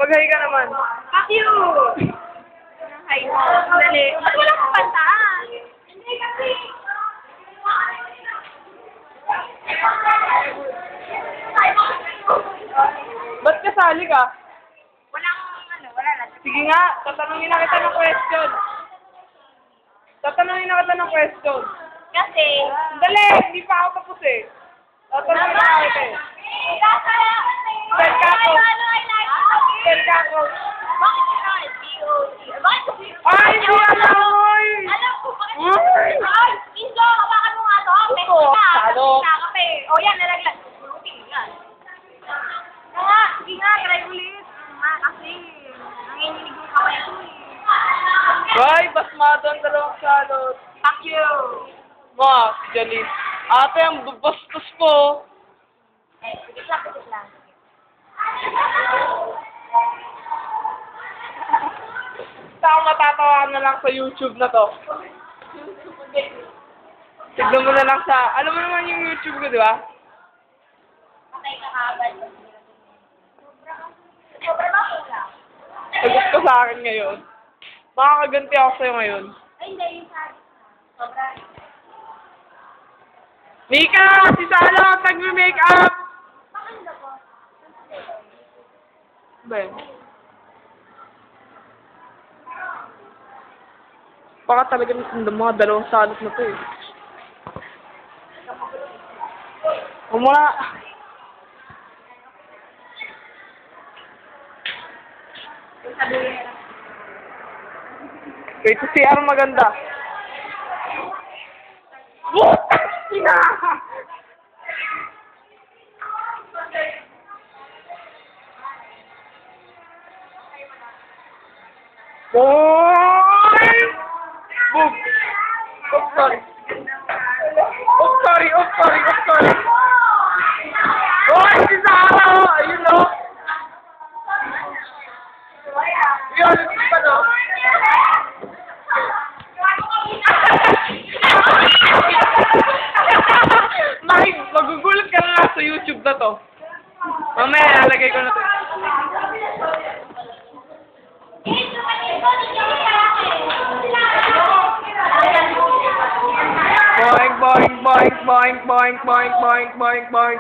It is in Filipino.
Mag-hi ka naman. Fuck you! Hi mo. Dali. Ba't wala kang banta? Hindi kasi. Ba't kasali ka? Wala na. Sige nga, tatanungin na kita ng question. Tatanungin na kita ng question. Kasi, Dali, hindi pa ako tapos eh. Tatanungin na kita eh. Sel ka ako. Sel ka ako. Ay, hindi alam mo eh. Alam ko, bakit? Ay! Ay, Inzo, hawakan mo nga to. Ito, salok. Kape. O yan, nalaglag. Tingnan. Nga, sige nga, try ulit. Kasi, nanginginig yung kamay ko eh. Ay, basmado ang dalawang salot. Fuck you. Ma, si Jalis. Ate, ang bastos po. Pikit lang. Saan matatawa na lang sa YouTube na to? Tignan mo na lang sa... Alam mo naman yung YouTube ko, di ba? Patay ka kaagad. Sobra ba wala? Sagot ko sa akin ngayon. Makakaganti ako sa'yo ngayon. Ay, hindi. Yung sa sobra. Mika! Si Salot! Nagme-makeup! Bakit na po? Ben. Baka talaga nasundan mga dalawang salot na to eh. Umula! Wait, si CR maganda. Ina! Boy! Boom! Oh, sorry. Oh, sorry. Oh, si Sarah! Ayun, no? Yun, ito, no? Mike, magugulat ka na lang sa YouTube na to. Mamaya, lalagay ko na to. Boing, boing, boing, boing, boing, boing, boing, boing, boing.